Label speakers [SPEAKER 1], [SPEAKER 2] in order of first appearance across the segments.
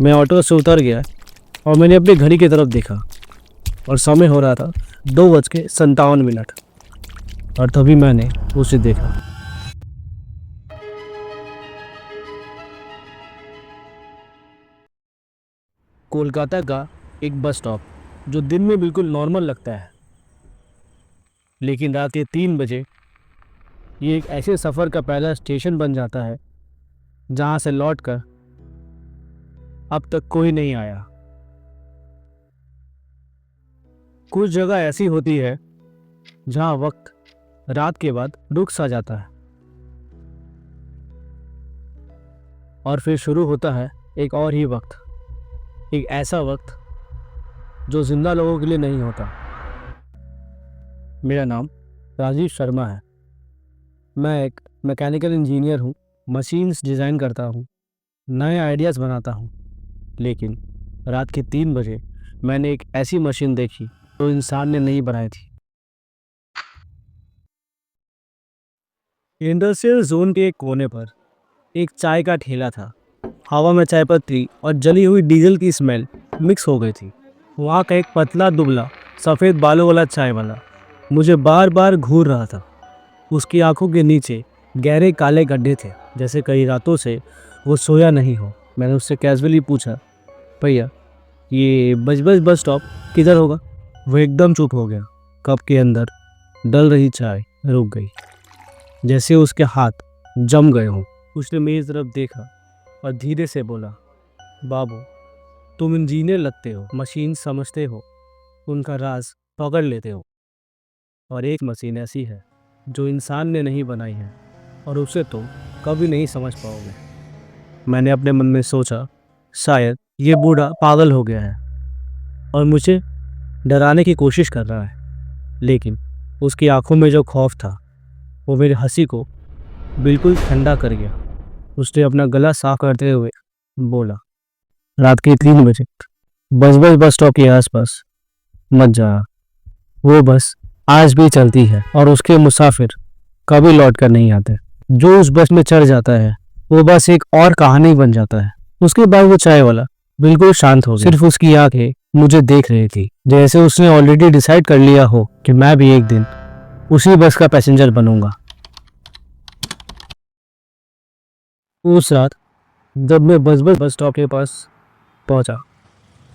[SPEAKER 1] मैं ऑटो से उतर गया और मैंने अपनी घड़ी की तरफ देखा और समय हो रहा था 2:57 और तभी मैंने उसे देखा। कोलकाता का एक बस स्टॉप जो दिन में बिल्कुल नॉर्मल लगता है, लेकिन रात के 3 बजे ये एक ऐसे सफ़र का पहला स्टेशन बन जाता है जहाँ से लौट कर अब तक कोई नहीं आया। कुछ जगह ऐसी होती है जहाँ वक्त रात के बाद रुक सा जाता है और फिर शुरू होता है एक और ही वक्त, एक ऐसा वक्त जो जिंदा लोगों के लिए नहीं होता। मेरा नाम राजीव शर्मा है। मैं एक मैकेनिकल इंजीनियर हूँ, मशीन्स डिज़ाइन करता हूँ, नए आइडियाज़ बनाता हूँ। लेकिन रात के 3 बजे मैंने एक ऐसी मशीन देखी जो इंसान ने नहीं बनाई थी। इंडस्ट्रियल जोन के एक कोने पर एक चाय का ठेला था। हवा में चाय पत्ती और जली हुई डीजल की स्मेल मिक्स हो गई थी। वहाँ का एक पतला दुबला सफ़ेद बालों वाला चाय वाला मुझे बार बार घूर रहा था। उसकी आंखों के नीचे गहरे काले गड्ढे थे, जैसे कई रातों से वो सोया नहीं हो। मैंने उससे कैजुअली पूछा, भैया ये बजबज बस स्टॉप किधर होगा? वो एकदम चुप हो गया। कप के अंदर डल रही चाय रुक गई, जैसे उसके हाथ जम गए हों। उसने मेरी तरफ देखा और धीरे से बोला, बाबू तुम इंजीनियर लगते हो, मशीन समझते हो, उनका राज पकड़ लेते हो। और एक मशीन ऐसी है जो इंसान ने नहीं बनाई है और उसे तो कभी नहीं समझ पाओगे। मैंने अपने मन में सोचा, शायद ये बूढ़ा पागल हो गया है और मुझे डराने की कोशिश कर रहा है। लेकिन उसकी आंखों में जो खौफ था वो मेरी हंसी को बिल्कुल ठंडा कर गया। उसने अपना गला साफ करते हुए बोला, रात के 3 बजे बजबज बस स्टॉप के आसपास मत जा। वो बस आज भी चलती है और उसके मुसाफिर कभी लौट कर नहीं आते। जो उस बस में चढ़ जाता है वो बस एक और कहानी बन जाता है। उसके बाद वो चाय वाला बिल्कुल शांत हो गया। सिर्फ उसकी आंखें मुझे देख रही थी, जैसे उसने ऑलरेडी डिसाइड कर लिया हो कि मैं भी एक दिन उसी बस का पैसेंजर बनूंगा। उस रात जब मैं बजबज बस स्टॉप के पास पहुंचा,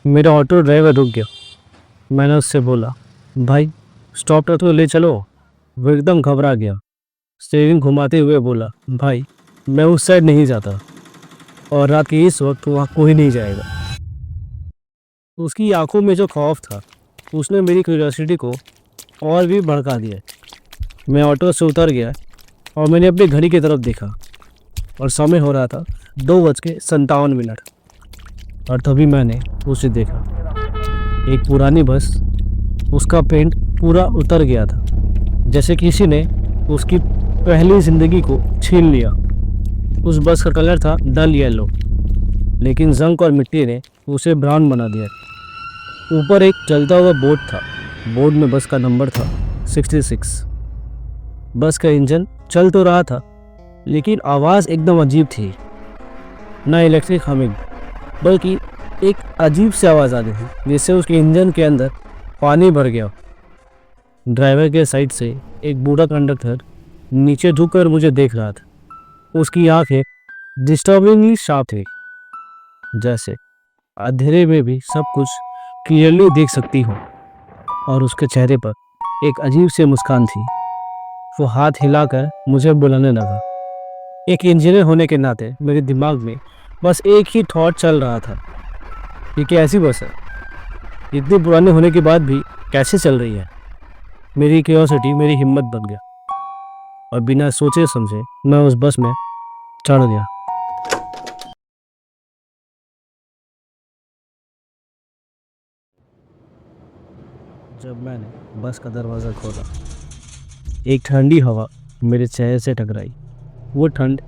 [SPEAKER 1] मेरा ऑटो ड्राइवर रुक गया। मैंने उससे बोला, भाई स्टॉप तक तो ले चलो। वो एकदम घबरा गया, स्टीयरिंग घुमाते हुए बोला, भाई मैं उस साइड नहीं जाता और रात के इस वक्त वहाँ कोई नहीं जाएगा। उसकी आंखों में जो खौफ था उसने मेरी क्यूरियोसिटी को और भी भड़का दिया। मैं ऑटो से उतर गया और मैंने अपनी घड़ी की तरफ देखा और समय हो रहा था 2:57 और तभी मैंने उसे देखा। एक पुरानी बस, उसका पेंट पूरा उतर गया था, जैसे किसी ने उसकी पहली ज़िंदगी को छीन लिया। उस बस का कलर था डल येलो, लेकिन जंग और मिट्टी ने उसे ब्राउन बना दिया। ऊपर एक चलता हुआ बोर्ड था। बोर्ड में बस का नंबर था 66। बस का इंजन चल तो रहा था, लेकिन आवाज़ एकदम अजीब थी। ना इलेक्ट्रिक हमिंग, बल्कि एक अजीब सी आवाज़ आ रही थी, जिससे उसके इंजन के अंदर पानी भर गया। ड्राइवर के साइड से एक बूढ़ा कंडक्टर नीचे झुककर मुझे देख रहा था। उसकी आंखें डिस्टर्बिंगली शार्प थी, जैसे अंधेरे में भी सब कुछ क्लियरली देख सकती हो। और उसके चेहरे पर एक अजीब सी मुस्कान थी। वो हाथ हिलाकर मुझे बुलाने लगा। एक इंजीनियर होने के नाते मेरे दिमाग में बस एक ही थॉट चल रहा था, ये क्या ऐसी बस है, इतनी पुराने होने के बाद भी कैसे चल रही है। मेरी क्यूरियोसिटी मेरी हिम्मत बन गया और बिना सोचे समझे मैं उस बस में चढ़ गया। जब मैंने बस का दरवाज़ा खोला, एक ठंडी हवा मेरे चेहरे से टकराई। वो ठंड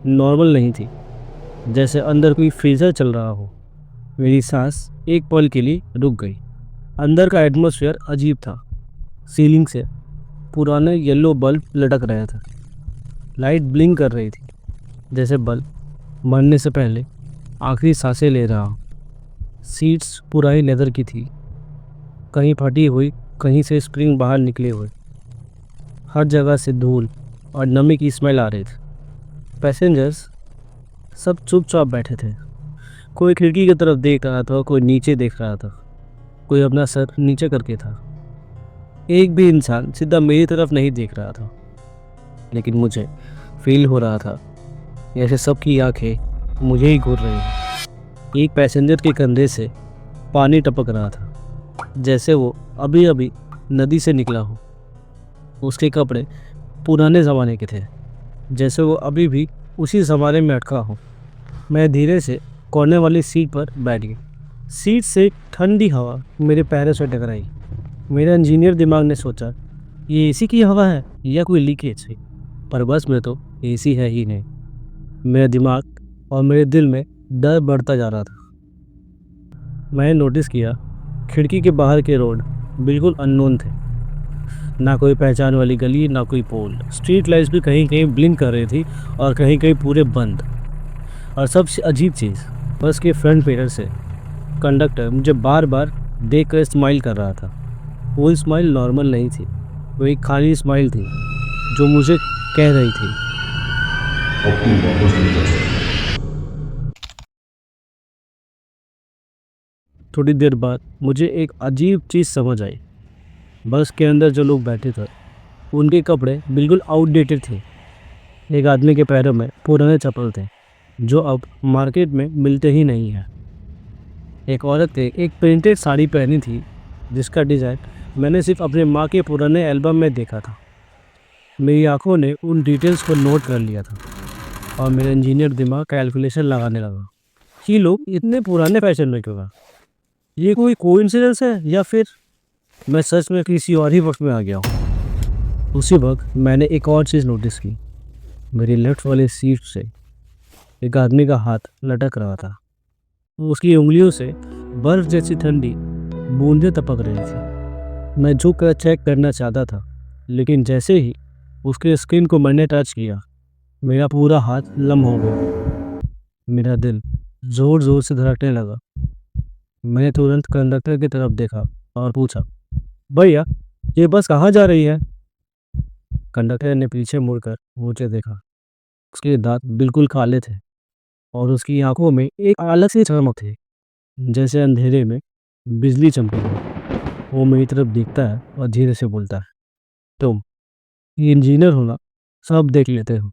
[SPEAKER 1] नॉर्मल नहीं थी, जैसे अंदर कोई फ्रीज़र चल रहा हो। मेरी सांस एक पल के लिए रुक गई। अंदर का एटमॉस्फेयर अजीब था। सीलिंग से पुराने येलो बल्ब लटक रहे थे। लाइट ब्लिंक कर रही थी, जैसे बल्ब मरने से पहले आखिरी सांसें ले रहा हूँ। सीट्स पुरानी लेदर की थी, कहीं फटी हुई, कहीं से स्प्रिंग बाहर निकले हुए। हर जगह से धूल और नमी की स्मेल आ रही थी। पैसेंजर्स सब चुपचाप बैठे थे। कोई खिड़की की तरफ देख रहा था, कोई नीचे देख रहा था, कोई अपना सर नीचे करके था। एक भी इंसान सीधा मेरी तरफ नहीं देख रहा था, लेकिन मुझे फील हो रहा था जैसे सबकी आंखें मुझे ही घूर रही हैं। एक पैसेंजर के कंधे से पानी टपक रहा था, जैसे वो अभी अभी नदी से निकला हो। उसके कपड़े पुराने ज़माने के थे, जैसे वो अभी भी उसी ज़माने में अटका हो। मैं धीरे से कोने वाली सीट पर बैठ गई। सीट से ठंडी हवा मेरे पैरों से टकराई। मेरे इंजीनियर दिमाग ने सोचा, ये एसी की हवा है या कोई लीकेज है, पर बस में तो एसी है ही नहीं। मेरे दिमाग और मेरे दिल में डर बढ़ता जा रहा था। मैंने नोटिस किया खिड़की के बाहर के रोड बिल्कुल अननोन थे। ना कोई पहचान वाली गली, ना कोई पोल। स्ट्रीट लाइट्स भी कहीं कहीं ब्लिंक कर रही थी और कहीं कहीं पूरे बंद। और सबसे अजीब चीज़, बस के फ्रंट पिलर से कंडक्टर मुझे बार बार देख कर स्माइल कर रहा था। वो स्माइल नॉर्मल नहीं थी, वो एक खाली स्माइल थी जो मुझे कह रही थी,
[SPEAKER 2] अब तुम वापस नहीं जा सकते।
[SPEAKER 1] थोड़ी देर बाद मुझे एक अजीब चीज़ समझ आई। बस के अंदर जो लोग बैठे थे उनके कपड़े बिल्कुल आउटडेटेड थे। एक आदमी के पैरों में पुराने चप्पल थे जो अब मार्केट में मिलते ही नहीं हैं। एक औरत ने एक प्रिंटेड साड़ी पहनी थी जिसका डिज़ाइन मैंने सिर्फ अपने माँ के पुराने एल्बम में देखा था। मेरी आंखों ने उन डिटेल्स को नोट कर लिया था और मेरा इंजीनियर दिमाग कैलकुलेशन लगाने लगा। ये लोग इतने पुराने फैशन में क्यों हैं? ये कोई कोइंसिडेंस है या फिर मैं सच में किसी और ही वक्त में आ गया हूँ? उसी वक्त मैंने एक और चीज़ नोटिस की। मेरी लेफ्ट वाली सीट से एक आदमी का हाथ लटक रहा था। उसकी उंगलियों से बर्फ जैसी ठंडी बूंदें टपक रही थी। मैं झुक कर चेक करना चाहता था, लेकिन जैसे ही उसके स्किन को मैंने टच किया, मेरा पूरा हाथ लम हो गया। मेरा दिल ज़ोर ज़ोर से धड़कने लगा। मैंने तुरंत कंडक्टर की तरफ देखा और पूछा, भैया ये बस कहाँ जा रही है? कंडक्टर ने पीछे मुड़कर मुझे देखा। उसके दांत बिल्कुल काले थे और उसकी आंखों में एक अलग सी चमक थी, जैसे अंधेरे में बिजली चमकी हो। वो मेरी तरफ देखता है और धीरे से बोलता है, तुम ये इंजीनियर हो ना, सब देख लेते हो,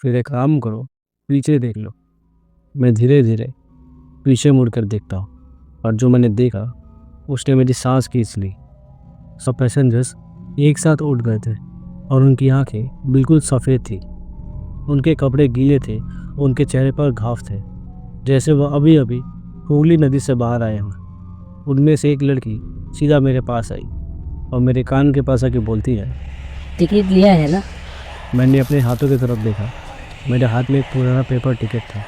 [SPEAKER 1] फिर एक काम करो, पीछे देख लो। मैं धीरे धीरे पीछे मुड़कर देखता हूँ और जो मैंने देखा उसने मेरी सांस खींच ली। सब पैसेंजर्स एक साथ उठ गए थे और उनकी आंखें बिल्कुल सफ़ेद थी। उनके कपड़े गीले थे, उनके चेहरे पर घाव थे, जैसे वह अभी अभी हुगली नदी से बाहर आए हों। उनमें से एक लड़की सीधा मेरे पास आई और मेरे कान के पास आके बोलती है,
[SPEAKER 3] टिकट लिया है ना?
[SPEAKER 1] मैंने अपने हाथों की तरफ देखा। मेरे हाथ में एक पुराना पेपर टिकट था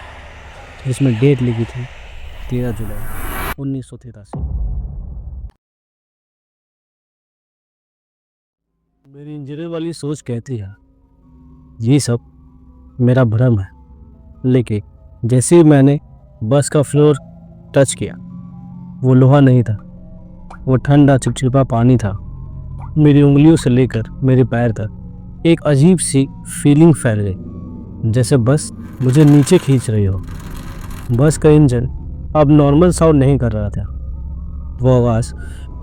[SPEAKER 1] जिसमें डेट लिखी थी 13 जुलाई 1983। मेरी इंजीनियर वाली सोच कहती है ये सब मेरा भ्रम है, लेकिन जैसे ही मैंने बस का फ्लोर टच किया, वो लोहा नहीं था, वो ठंडा चिपचिपा पानी था। मेरी उंगलियों से लेकर मेरे पैर तक एक अजीब सी फीलिंग फैल गई, जैसे बस मुझे नीचे खींच रही हो। बस का इंजन अब नॉर्मल साउंड नहीं कर रहा था। वो आवाज़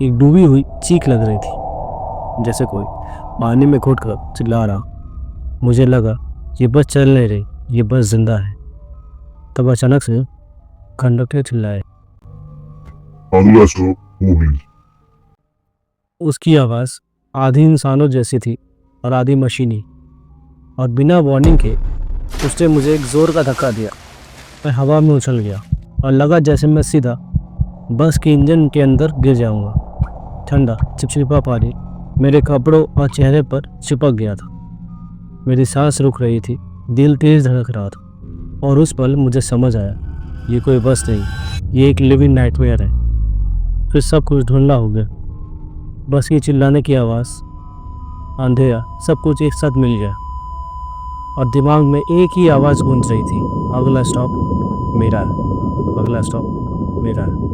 [SPEAKER 1] एक डूबी हुई चीख लग रही थी, जैसे कोई पानी में घुट कर चिल्ला रहा। मुझे लगा ये बस चल नहीं रही, ये बस जिंदा है। तब अचानक से कंडक्टर चिल्लाए,
[SPEAKER 2] अगला स्टॉप हुगली।
[SPEAKER 1] उसकी आवाज़ आधी इंसानों जैसी थी और आधी मशीनी, और बिना वार्निंग के उसने मुझे एक ज़ोर का धक्का दिया। मैं हवा में उछल गया और लगा जैसे मैं सीधा बस के इंजन के अंदर गिर जाऊंगा। ठंडा चिपचिपा पानी मेरे कपड़ों और चेहरे पर चिपक गया था। मेरी सांस रुक रही थी, दिल तेज धड़क रहा था, और उस पल मुझे समझ आया ये कोई बस नहीं, ये एक लिविंग नाइटमेयर है। फिर सब कुछ धुंधला हो गया। बस की चिल्लाने की आवाज़, अंधेरा, सब कुछ एक साथ मिल गया और दिमाग में एक ही आवाज़ गूंज रही थी, अगला स्टॉप मेरा है। अगला स्टॉप मेरा है।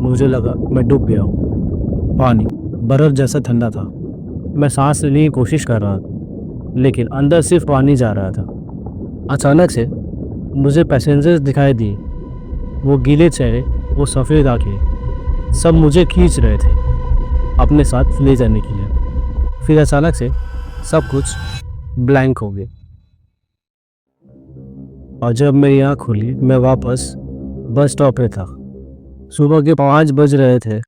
[SPEAKER 1] मुझे लगा मैं डूब गया हूँ। पानी बर्फ जैसा ठंडा था। मैं सांस लेने की कोशिश कर रहा था, लेकिन अंदर सिर्फ पानी जा रहा था। अचानक से मुझे पैसेंजर्स दिखाई दिए। वो गीले चेहरे, वो सफ़ेद आंखें, सब मुझे खींच रहे थे अपने साथ ले जाने के लिए। फिर अचानक से सब कुछ ब्लैंक हो गया, और जब मेरी आँख खुली मैं वापस बस स्टॉप पे था। सुबह के 5 बज रहे थे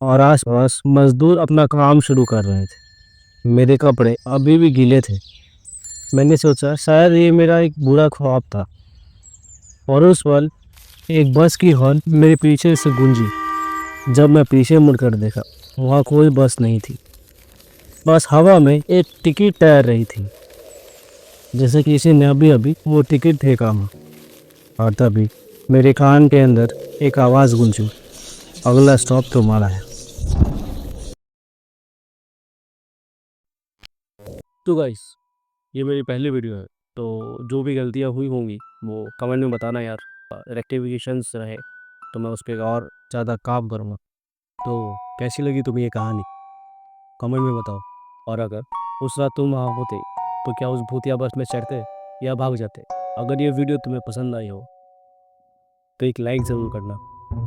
[SPEAKER 1] और आसपास मजदूर अपना काम शुरू कर रहे थे। मेरे कपड़े अभी भी गीले थे। मैंने सोचा शायद ये मेरा एक बुरा ख्वाब था, और उस पल एक बस की हॉर्न मेरे पीछे से गूंजी। जब मैं पीछे मुड़कर देखा, वहाँ कोई बस नहीं थी। बस हवा में एक टिकट तैर रही थी, जैसे किसी ने अभी अभी वो टिकट फेंका हो। और तभी मेरे कान के अंदर एक आवाज़ गूंजी, अगला स्टॉप तुम्हारा है। तो गाइस, ये मेरी पहली वीडियो है, तो जो भी गलतियाँ हुई होंगी वो कमेंट में बताना यार। रेक्टिफिकेशंस रहे तो मैं उस पर और ज़्यादा काम करूँगा। तो कैसी लगी तुम्हें ये कहानी, कमेंट में बताओ। और अगर उस रात तुम वहाँ होते तो क्या उस भूतिया बस में चढ़ते या भाग जाते? अगर ये वीडियो तुम्हें पसंद आई हो तो एक लाइक ज़रूर करना,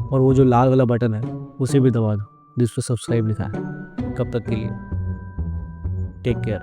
[SPEAKER 1] और वो जो लाल वाला बटन है उसे भी दबा दो जिस पर सब्सक्राइब लिखा है। कब तक के लिए टेक केयर।